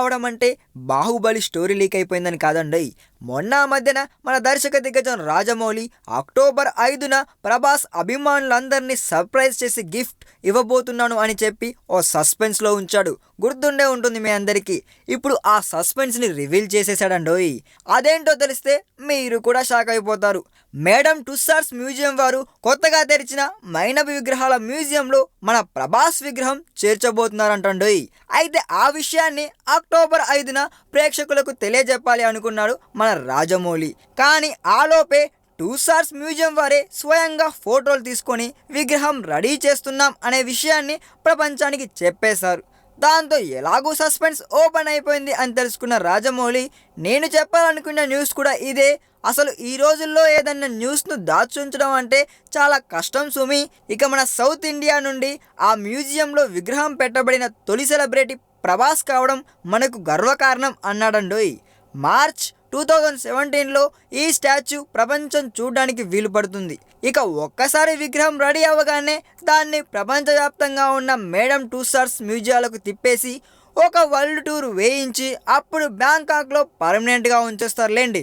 కావడం అంటే Baahubali story leak అయిపోయిందని కాదండి. మొన్న మధ్యన మన దర్శక దిగ్గజం రాజమౌళి అక్టోబర్ 5న ప్రభాస్ అభిమానులందరినీ సర్ప్రైజ్ చేసి గిఫ్ట్ ఇవ్వబోతున్నాను అని చెప్పి ఓ సస్పెన్స్లో ఉంచాడు. గుర్తుండే ఉంటుంది మీ అందరికీ. ఇప్పుడు ఆ సస్పెన్స్ని రివీల్ చేసేసాడండోయ్. అదేంటో తెలిస్తే మీరు కూడా షాక్ అయిపోతారు. మేడం టుస్సాడ్స్ మ్యూజియం వారు కొత్తగా తెరిచిన మైనపు విగ్రహాల మ్యూజియంలో మన ప్రభాస్ విగ్రహం చేర్చబోతున్నారంటండోయ్. అయితే ఆ విషయాన్ని అక్టోబర్ 5న ప్రేక్షకులకు తెలియజెప్పాలి అనుకున్నాడు మన రాజమౌళి. కానీ ఆలోపే టుస్సాడ్స్ మ్యూజియం వారే స్వయంగా ఫోటోలు తీసుకొని విగ్రహం రెడీ చేస్తున్నాం అనే విషయాన్ని ప్రపంచానికి చెప్పేశారు. దాంతో ఎలాగూ సస్పెన్స్ ఓపెన్ అయిపోయింది అని తెలుసుకున్న రాజమౌళి, నేను చెప్పాలనుకున్న న్యూస్ కూడా ఇదే. అసలు ఈ రోజుల్లో ఏదన్నా న్యూస్ను దాచుంచడం అంటే చాలా కష్టం సుమి. ఇక మన సౌత్ ఇండియా నుండి ఆ మ్యూజియంలో విగ్రహం పెట్టబడిన తొలి సెలబ్రిటీ ప్రభాస్ కావడం మనకు గర్వకారణం అన్నాడండోయ్. మార్చ్ 2017లో ఈ స్టాచ్యూ ప్రపంచం చూడడానికి వీలు పడుతుంది. ఇక ఒక్కసారి విగ్రహం రెడీ అవ్వగానే దాన్ని ప్రపంచవ్యాప్తంగా ఉన్న మేడం టుస్సాడ్స్ మ్యూజియాలకు తిప్పేసి ఒక వరల్డ్ టూర్ వేయించి అప్పుడు బ్యాంకాక్లో పర్మనెంట్గా ఉంచేస్తారులేండి.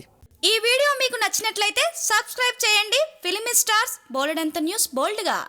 ఈ వీడియో మీకు నచ్చినట్లయితే సబ్స్క్రైబ్ చేయండి. ఫిలిమి స్టార్స్ బోలెడంత న్యూస్ బోల్డ్గా.